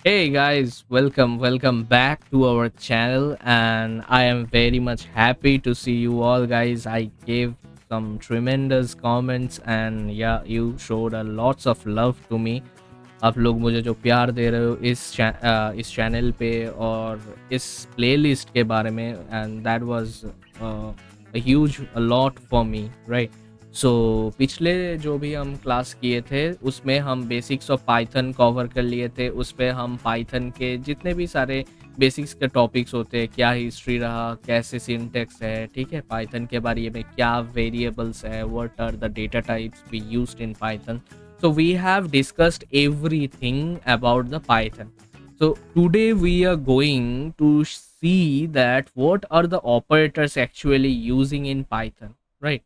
Hey guys, welcome back to our channel, and I am very much happy to see you all guys. I gave some tremendous comments and yeah, you showed a lots of love to me. आप लोग मुझे जो प्यार दे रहे हो इस channel पे और इस प्लेलिस्ट के बारे में, and that was a huge a lot for me, right? सो पिछले जो भी हम क्लास किए थे उसमें हम बेसिक्स ऑफ पाइथन कवर कर लिए थे। उस पर हम पाइथन के जितने भी सारे बेसिक्स के टॉपिक्स होते हैं, क्या हिस्ट्री रहा, कैसे सिंटेक्स है, ठीक है, पाइथन के बारे में क्या वेरिएबल्स है, what are the data types we used in Python. So we have discussed everything about the Python. So today we are going to see that what are the operators actually using in Python, right?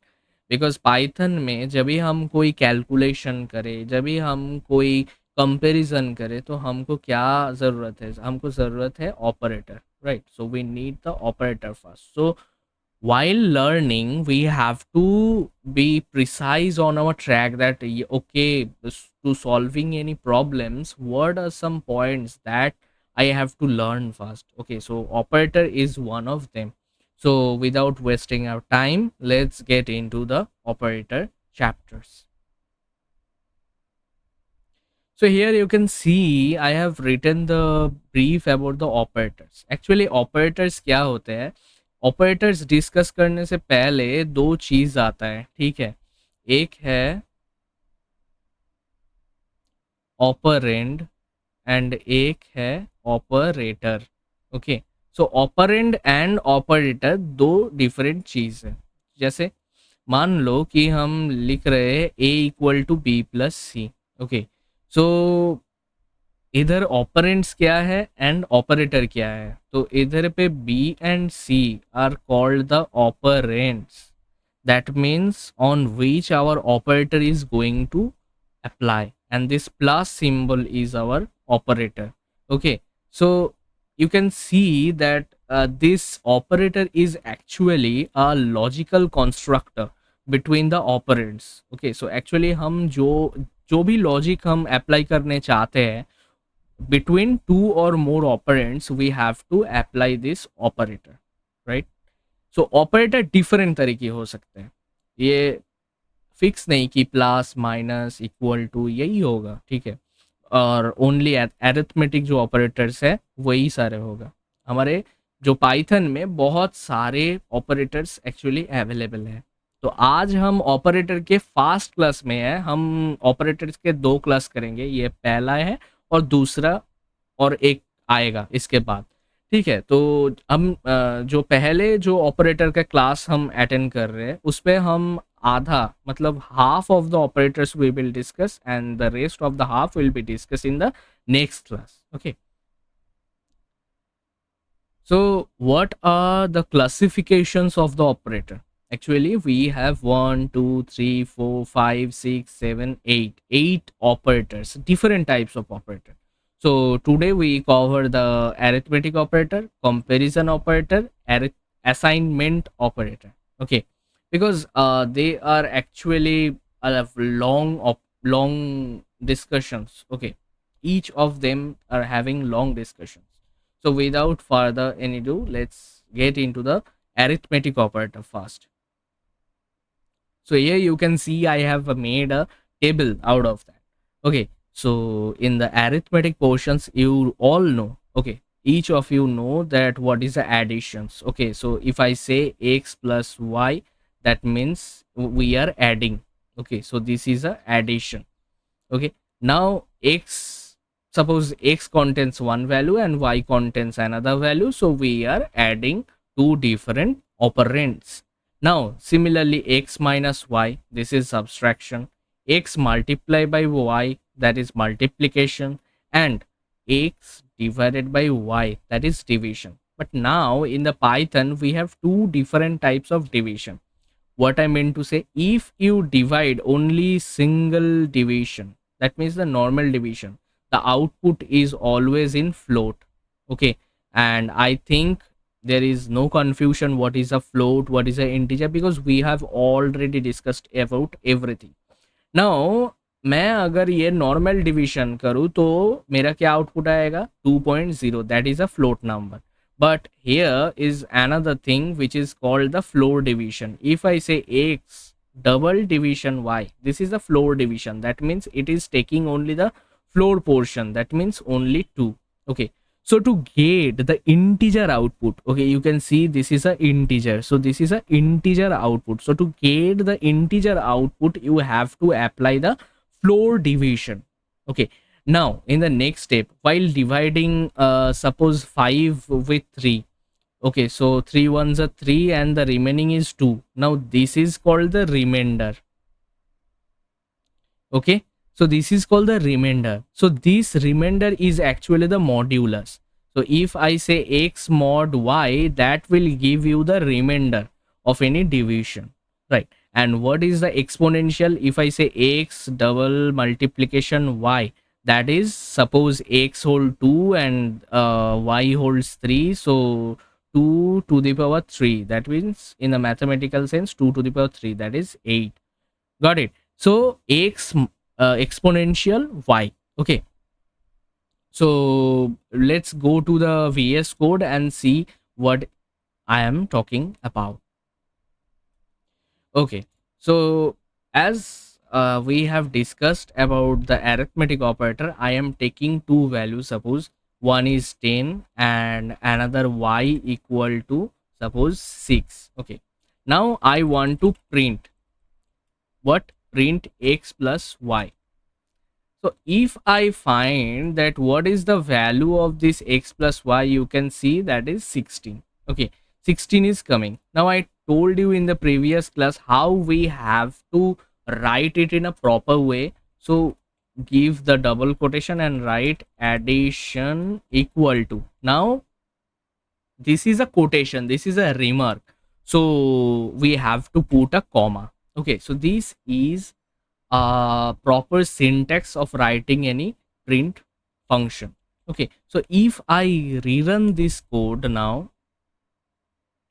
Because Python में जब भी हम कोई calculation करें, जब भी हम कोई कंपैरिजन करें, तो हमको क्या ज़रूरत है? हमको ज़रूरत है operator, right? So we need the operator first. So while learning we have to be precise on our track that okay, to solving any problems, what are some points that I have to learn first? Okay, so operator is one of them. So without wasting our time, let's get into the operator chapters. So here you can see I have written the brief about the operators. Actually operators क्या होते हैं? Operators discuss करने से पहले दो चीज आता है, ठीक है? एक है ऑपरेंड एंड एक है operator. Okay, so operand and operator दो डिफरेंट चीज है. जैसे मान लो कि हम लिख रहे हैं a equal to B plus C. Okay, so इधर ऑपरेंट्स क्या है एंड ऑपरेटर क्या है? तो इधर पे b and c are called the operands. That means on which our operator is going to apply, and this plus symbol is our operator. Okay, so you can see that this operator is actually a logical constructor between the operands. Okay, so actually हम जो भी logic हम apply करने चाहते हैं between two or more operands, we have to apply this operator, right? So operator different तरीके हो सकते हैं, ये फिक्स नहीं कि प्लस माइनस इक्वल टू यही होगा, ठीक है? और ओनली एरिथमेटिक जो ऑपरेटर्स है वही सारे होगा. हमारे जो पाइथन में बहुत सारे ऑपरेटर्स एक्चुअली अवेलेबल है. तो आज हम ऑपरेटर के फास्ट क्लास में है. हम ऑपरेटर्स के दो क्लास करेंगे, ये पहला है और दूसरा और एक आएगा इसके बाद, ठीक है? तो हम जो पहले जो ऑपरेटर का क्लास हम अटेंड कर रहे हैं उस पर हम आधा मतलब half of the operators we will discuss and the rest of the half will be discuss in the next class. Okay, so what are the classifications of the operator? Actually we have 1 2 3 4 5 6 7 8 operators, different types of operator. So today we cover the arithmetic operator, comparison operator, assignment operator. Okay, because they are actually long discussions. Okay, each of them are having long discussions. So without further any ado, let's get into the arithmetic operator first. So here you can see I have made a table out of that. Okay, so in the arithmetic portions you all know, okay, each of you know that what is the additions. Okay, so if I say x plus y, that means we are adding. Okay, so this is a addition. Okay, now x, suppose x contains one value and y contains another value, so we are adding two different operands. Now similarly x minus y, this is subtraction, x multiplied by y, that is multiplication, and x divided by y, that is division. But now in the Python we have two different types of division. What I meant to say, if you divide only single division, that means the normal division, the output is always in float. Okay, and I think there is no confusion what is a float, what is an integer, because we have already discussed about everything. Now मैं अगर ये normal division करूँ तो मेरा क्या output आएगा 2.0, that is a float number. But here is another thing which is called the floor division. If I say x double division y, this is the floor division. That means it is taking only the floor portion. That means only 2. Okay. So to get the integer output, okay, you can see this is a integer. So this is a integer output. So to get the integer output, you have to apply the floor division. Okay. Now in the next step, while dividing suppose 5 with 3, okay, so 3 ones are 3 and the remaining is 2. Now this is called the remainder. Okay, so this is called the remainder. So this remainder is actually the modulus. So if I say x mod y, that will give you the remainder of any division, right? And what is the exponential? If I say x double multiplication y, that is suppose x hold 2 and y holds 3, so 2 to the power 3, that means in the mathematical sense 2 to the power 3, that is 8. Got it? So x exponential y. Okay, so let's go to the VS Code and see what I am talking about. Okay, so as we have discussed about the arithmetic operator, I am taking two values. Suppose one is 10 and another y equal to suppose 6. Okay, now I want to print what? Print x plus y. So if I find that what is the value of this x plus y, you can see that is 16. Okay, 16 is coming. Now I told you in the previous class how we have to write it in a proper way. So give the double quotation and write addition equal to. Now this is a quotation, this is a remark. So we have to put a comma. Okay, so this is proper syntax of writing any print function. Okay, so if I rerun this code now,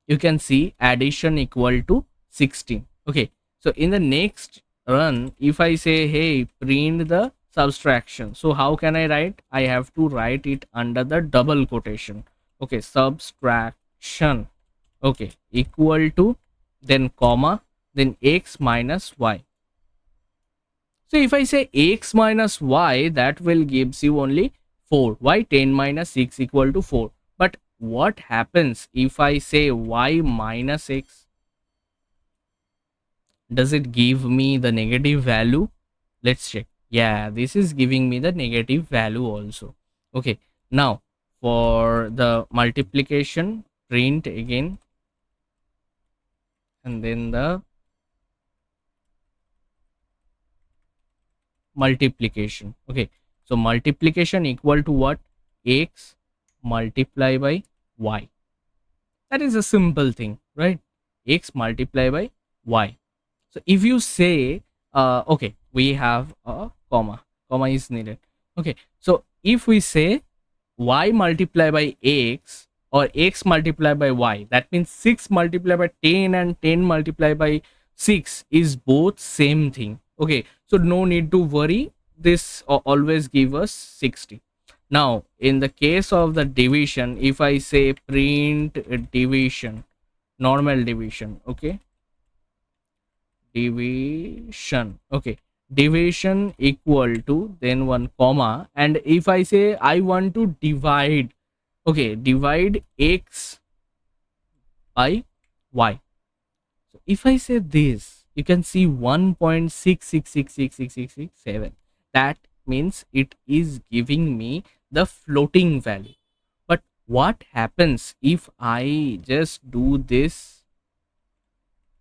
you can see addition equal to 16. Okay, so in the next run, if I say hey print the subtraction, so how can I write? I have to write it under the double quotation. Okay, subtraction, okay, equal to, then comma, then x minus y. So if I say x minus y, that will gives you only 4. Why? 10 minus 6 equal to 4. But what happens if I say y minus x? Does it give me the negative value? Let's check. Yeah, this is giving me the negative value also. Okay, now for the multiplication, print again, and then the multiplication. Okay, so multiplication equal to what? X multiply by y. That is a simple thing, right? X multiply by y. So if you say okay, we have a comma is needed. Okay, so if we say y multiply by x or x multiply by y, that means 6 multiply by 10 and 10 multiply by 6 is both same thing. Okay, so no need to worry, this always give us 60. Now in the case of the division, if I say print division, normal division, okay, division, okay, division equal to, then one comma, and if I say I want to divide, okay, divide x by y. So if I say this, you can see 1.6666667. That means it is giving me the floating value. But what happens if I just do this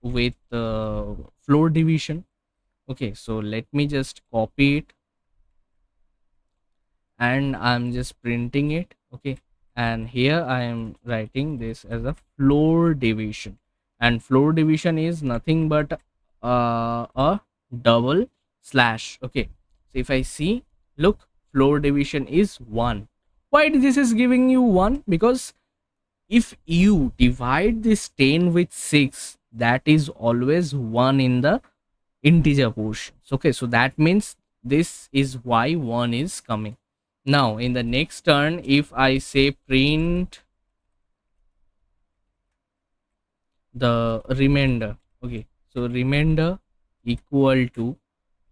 with floor division? Okay, so let me just copy it and I'm just printing it. Okay, and here I am writing this as a floor division, and floor division is nothing but a double slash. Okay, so if I see, look, floor division is 1. Why this is giving you 1? Because if you divide this 10 with 6, that is always 1 in the integer portions. Okay, so that means this is why 1 is coming. Now in the next turn, if I say print the remainder, okay, so remainder equal to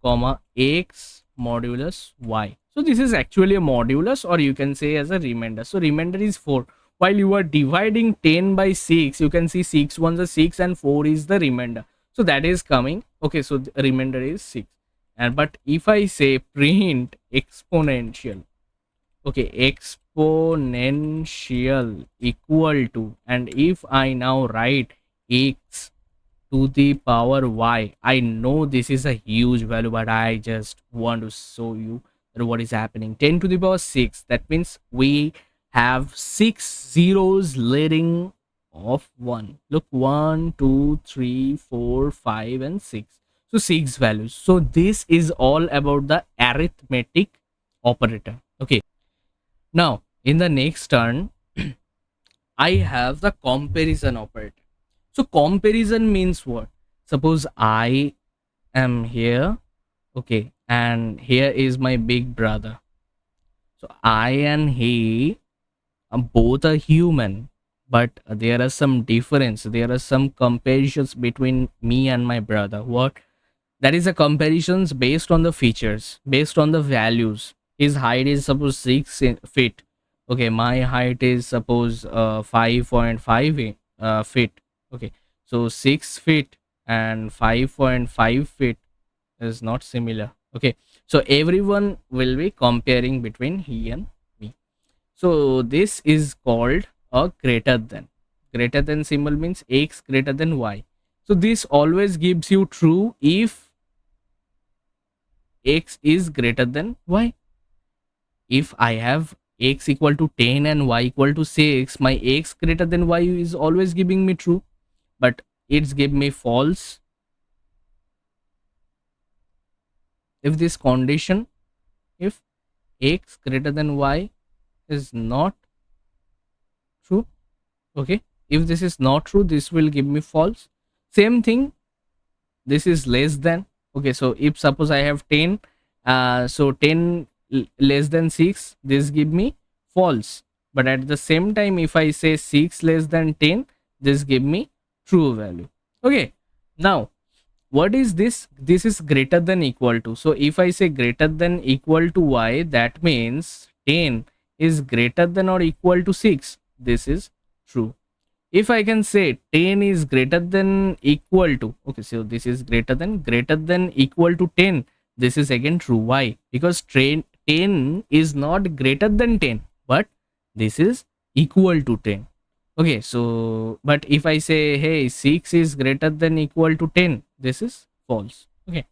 comma x modulus y. So this is actually a modulus, or you can say as a remainder. So remainder is 4. While you are dividing 10 by 6, you can see 6 ones are 6 and 4 is the remainder. So that is coming. Okay, so the remainder is 6. And but if I say print exponential, okay, exponential equal to, and if I now write x to the power y, I know this is a huge value, but I just want to show you that what is happening. 10 to the power 6, that means we have 6 zeros leading of 1. Look, 1 2 3 4 5 and 6. So 6 values. So this is all about the arithmetic operator. Okay, now in the next turn, I have the comparison operator. So comparison means what? Suppose I am here, okay, and here is my big brother. So I and he both are human, but there are some difference. There are some comparisons between me and my brother. What? That is a comparisons based on the features, based on the values. His height is suppose 6 feet. Okay, my height is suppose 5.5 feet. Okay, so 6 feet and 5.5 feet is not similar. Okay, so everyone will be comparing between he and me. So this is called a greater than. Greater than symbol means x greater than y. So this always gives you true if x is greater than y. If I have x equal to 10 and y equal to 6, my x greater than y is always giving me true, but it's give me false if this condition, if x greater than y is not true. Okay, if this is not true, this will give me false. Same thing, this is less than. Okay, so if suppose I have 10, so 10 less than 6, this give me false. But at the same time, if I say 6 less than 10, this give me true value. Okay, now what is this? This is greater than equal to. So if I say greater than equal to y, that means 10 is greater than or equal to 6. This is true. If I can say 10 is greater than equal to, okay, so this is greater than equal to 10, this is again true. Why? Because 10 is not greater than 10, but this is equal to 10. Okay, so but if I say hey, 6 is greater than equal to 10, this is false. Okay,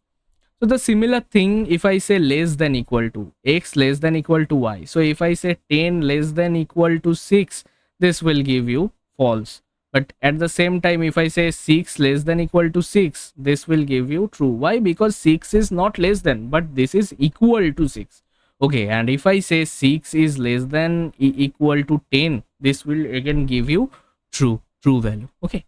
so the similar thing, if I say less than equal to x less than equal to y. So if I say 10 less than equal to 6, this will give you false. But at the same time, if I say 6 less than equal to 6, this will give you true. Why? Because 6 is not less than, but this is equal to 6. Okay, and if I say 6 is less than equal to 10, this will again give you true value. Okay,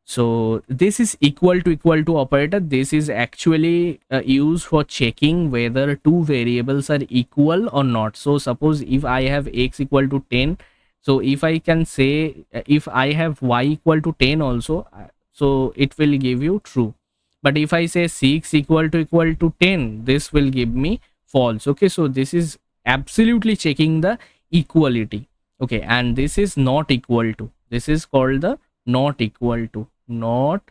so this is equal to operator. This is actually used for checking whether two variables are equal or not. So suppose if I have x equal to 10, so if I can say if I have y equal to 10 also, so it will give you true. But if I say 6 equal to 10, this will give me false. Okay, so this is absolutely checking the equality. Okay, and this is not equal to. This is called the not equal to. Not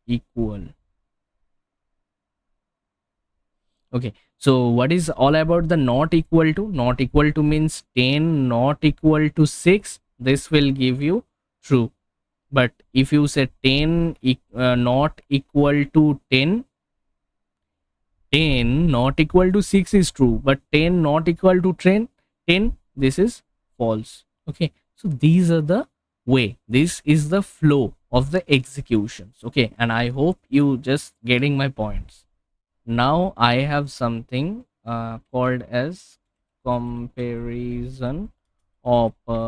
equal. Okay, so what is all about the not equal to? Not equal to means 10 not equal to 6, this will give you true. But if you say 10 not equal to 10, 10 not equal to 6 is true, but 10 not equal to 10, this is false. Okay, so these are the way, this is the flow of the executions. Okay, and I hope you just getting my points. Now I have something called as comparison operator.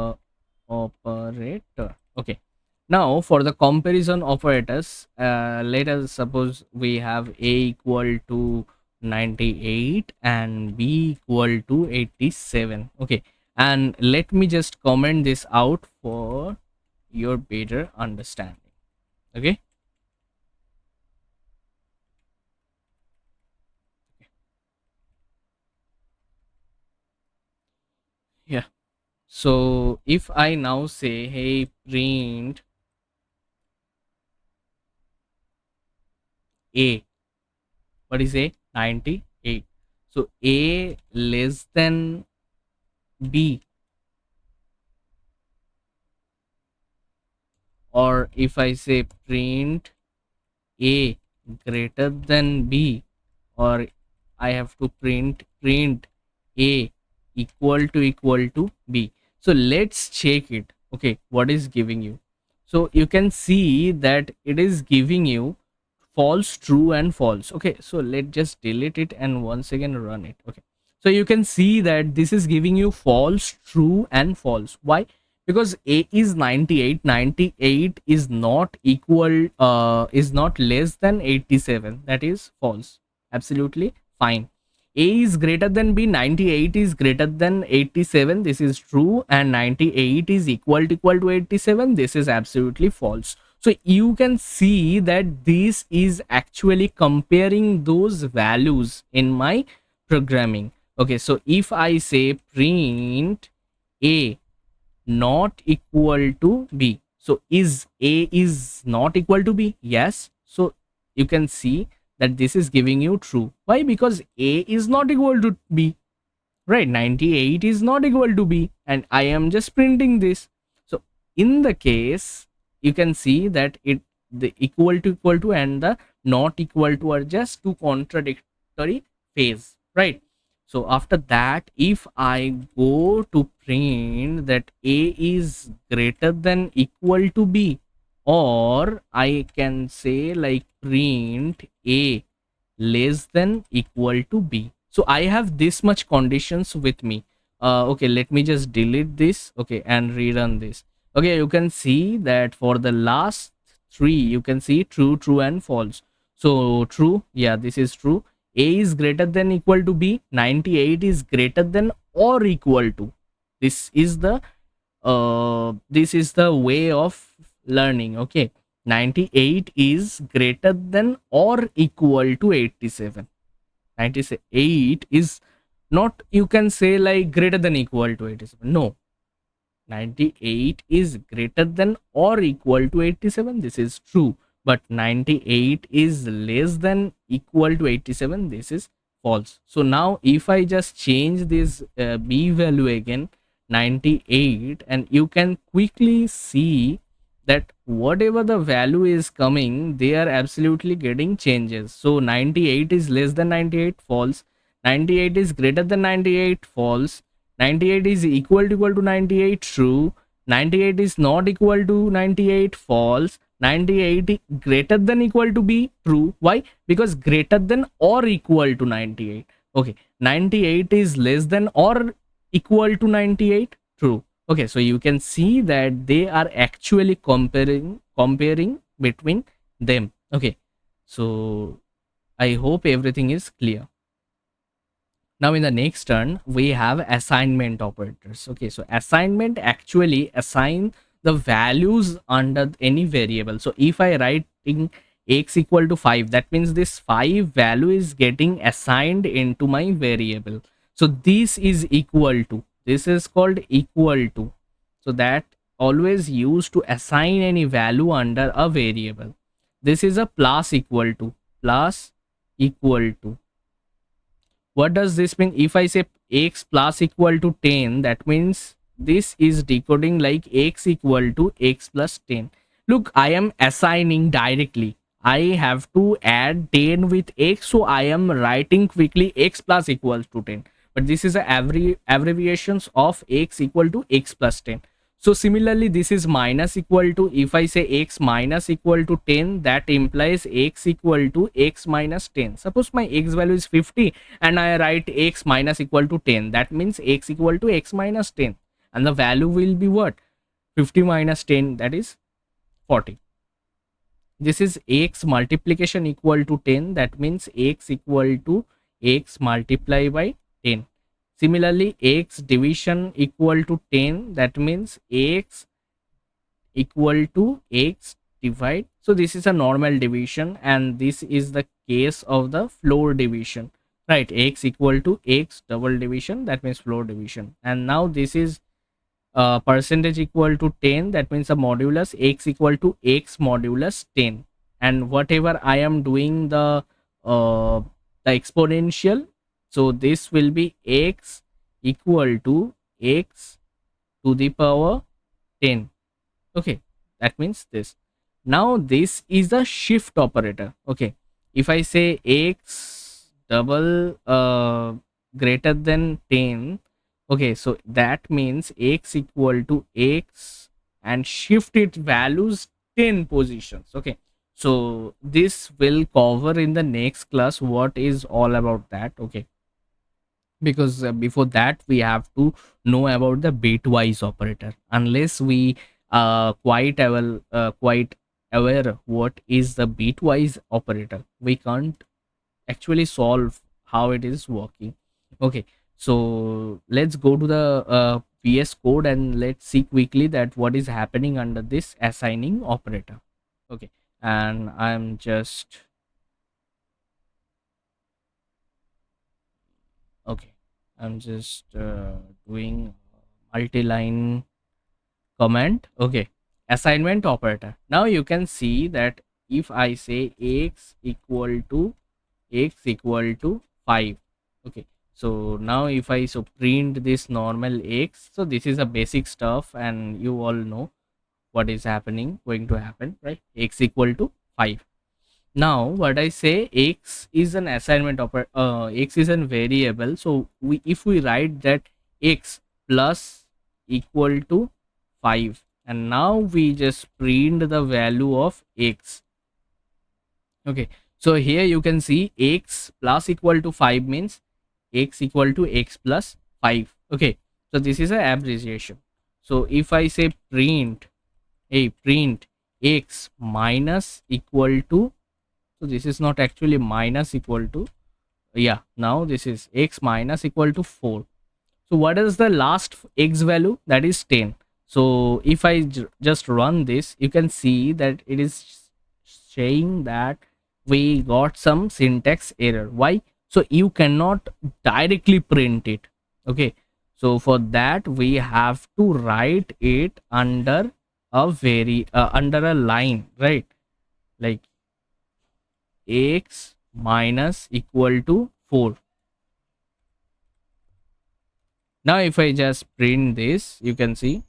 Okay, now for the comparison operators, let us suppose we have a equal to 98 and b equal to 87. Okay, and let me just comment this out for your better understanding. Okay, yeah. So if I now say, hey, print a, what is a? 98. So a less than b, or if I say print a greater than b, or I have to print a equal to b. So let's check it. Okay, what is giving you? So you can see that it is giving you false, true, and false. Okay, so let's just delete it and once again run it. Okay, so you can see that this is giving you false, true, and false. Why? Because a is 98, 98 is not equal, is not less than 87. That is false. Absolutely fine. A is greater than b, 98 is greater than 87, this is true, and 98 is equal to 87, this is absolutely false. So you can see that this is actually comparing those values in my programming. Okay, so if I say print a not equal to b, so is a is not equal to b? Yes. So you can see that this is giving you true. Why? Because a is not equal to b, right? 98 is not equal to b, and I am just printing this. So in the case, you can see that it, the equal to and the not equal to are just two contradictory phase, right? So after that, if I go to print that a is greater than equal to b, or I can say like print a less than equal to b. So I have this much conditions with me. Okay, let me just delete this. Okay, and rerun this. Okay, you can see that for the last three, you can see true, true, and false. So true, yeah, this is true. A is greater than equal to b, 98 is greater than or equal to. This is the this is the way of learning. Okay, 98 is greater than or equal to 87. 98 is not, you can say like greater than equal to 87. No, 98 is greater than or equal to 87, this is true, but 98 is less than equal to 87, this is false. So now if I just change this b value again, 98, and you can quickly see that whatever the value is coming, they are absolutely getting changes. So 98 is less than 98, false. 98 is greater than 98, false. 98 is equal to 98, true. 98 is not equal to 98, false. 98 greater than equal to b, true. Why? Because greater than or equal to 98. Okay, 98 is less than or equal to 98, true. Okay, so you can see that they are actually comparing between them. Okay, so I hope everything is clear. Now in the next turn, we have assignment operators. Okay, so assignment actually assign the values under any variable. So if I write in x equal to 5, that means this 5 value is getting assigned into my variable. So this is equal to, this is called equal to. So that always used to assign any value under a variable. This is a plus equal to, plus equal to. What does this mean? If I say x plus equal to 10, that means this is decoding like x equal to x plus 10. Look, I am assigning directly. I have to add 10 with x, so I am writing quickly x plus equals to 10. But this is a abbreviations of x equal to x plus 10. So similarly, this is minus equal to, if I say x minus equal to 10, that implies x equal to x minus 10. Suppose my x value is 50 and I write x minus equal to 10. That means x equal to x minus 10. And the value will be what? 50 minus 10, that is 40. This is x multiplication equal to 10. That means x equal to x multiply by 10. Similarly, x division equal to 10, that means x equal to x divide. So this is a normal division, and this is the case of the floor division, right? X equal to x double division, that means floor division. And now this is percentage equal to 10, that means a modulus x equal to x modulus 10. And whatever I am doing uh, the exponential, so this will be x equal to x to the power 10. Okay, that means this. Now this is a shift operator. Okay, if I say x double greater than 10, okay, so that means x equal to x and shift its values 10 positions. Okay, so this will cover in the next class what is all about that. Okay, because before that we have to know about the bitwise operator. Unless we quite aware what is the bitwise operator, we can't actually solve how it is working. Okay, so let's go to the VS code and let's see quickly that what is happening under this assigning operator. Okay, and I'm just okay, I'm just doing multi-line comment. Okay, assignment operator. Now you can see that if I say x equal to 5. Okay, so now if I so print this normal x, so this is a basic stuff and you all know what is happening going to happen, right? X equal to 5. Now what I say, x is an assignment operator, x is a variable, so we if we write that x plus equal to 5, and now we just print the value of x. Okay, so here you can see x plus equal to 5 means x equal to x plus 5. Okay, so this is a abbreviation. So if I say print x minus equal to, so this is not actually minus equal to, yeah, now this is x minus equal to 4. So what is the last x value? That is 10. So if I just run this, you can see that it is saying that we got some syntax error. Why? So you cannot directly print it. Okay, so for that we have to write it under under a line, right? Like x minus equal to 4. Now if I just print this, you can see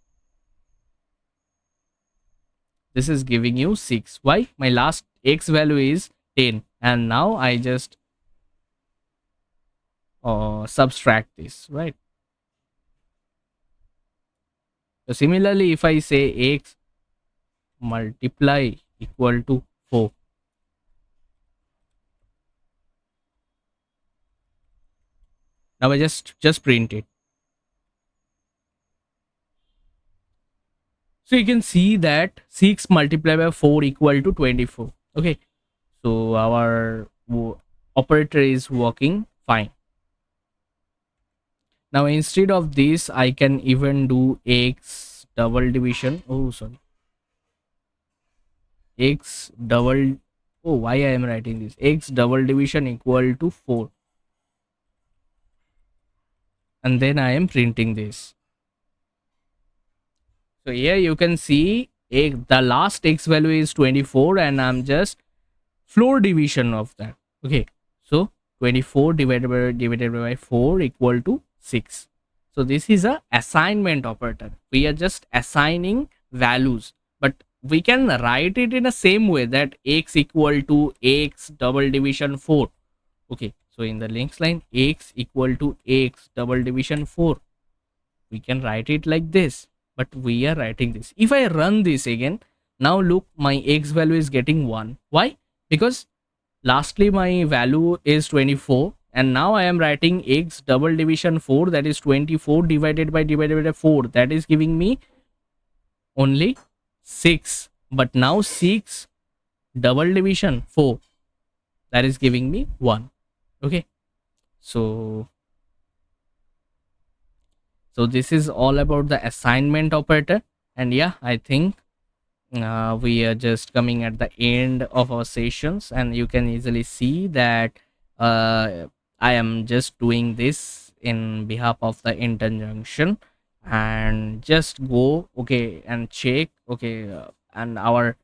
this is giving you 6. Why? My last x value is 10, and now I just subtract this, right? So similarly, if I say x multiply equal to 4, now I just print it. So you can see that 6 multiplied by 4 equal to 24. Okay, so our operator is working fine. Now instead of this, I can even do x double division. Oh, sorry, x double. Oh, why I am writing this? X double division equal to 4, and then I am printing this. So here you can see the last x value is 24, and I'm just floor division of that. Okay, so 24 divided by 4 equal to 6. So this is a assignment operator. We are just assigning values, but we can write it in the same way, that x equal to x double division 4. Okay, so in the next line, x equal to x double division 4, we can write it like this, but we are writing this. If I run this again, now look, my x value is getting 1. Why? Because lastly my value is 24, and now I am writing x double division 4, that is 24 divided by 4, that is giving me only 6. But now 6 double division 4, that is giving me 1. Okay, So this is all about the assignment operator. And yeah, I think we are just coming at the end of our sessions, and you can easily see that I am just doing this in behalf of the Internjunction. And just go, okay, and check, okay, and our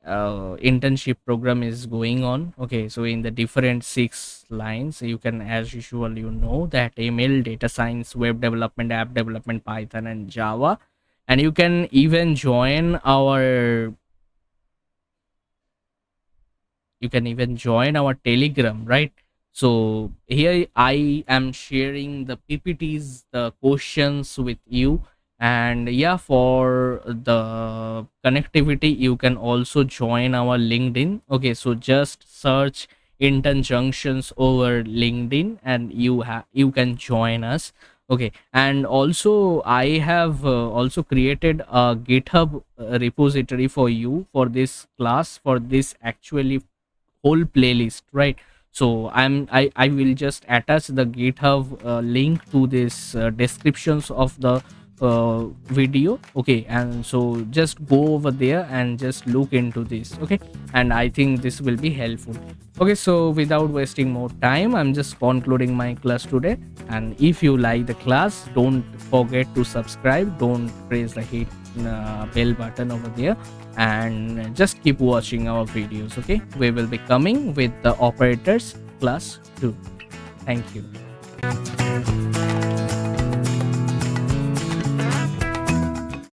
internship program is going on. Okay, so in the different 6 lines, you can, as usual, that ML, data science, web development, app development, Python and Java. And you can even join our Telegram, right? So here I am sharing the PPTs, the questions with you. And yeah, for the connectivity, you can also join our LinkedIn. Okay, so just search Internjunctions over LinkedIn, and you can join us. Okay, and also I have also created a GitHub repository for you for this class, for this actually whole playlist, right? So I will just attach the GitHub link to this descriptions of the video. Okay, and so just go over there and just look into this. Okay, and I think this will be helpful. Okay, so without wasting more time, I'm just concluding my class today. And if you like the class, don't forget to subscribe, don't press the hit bell button over there, and just keep watching our videos. Okay, we will be coming with the operators class 2. Thank you.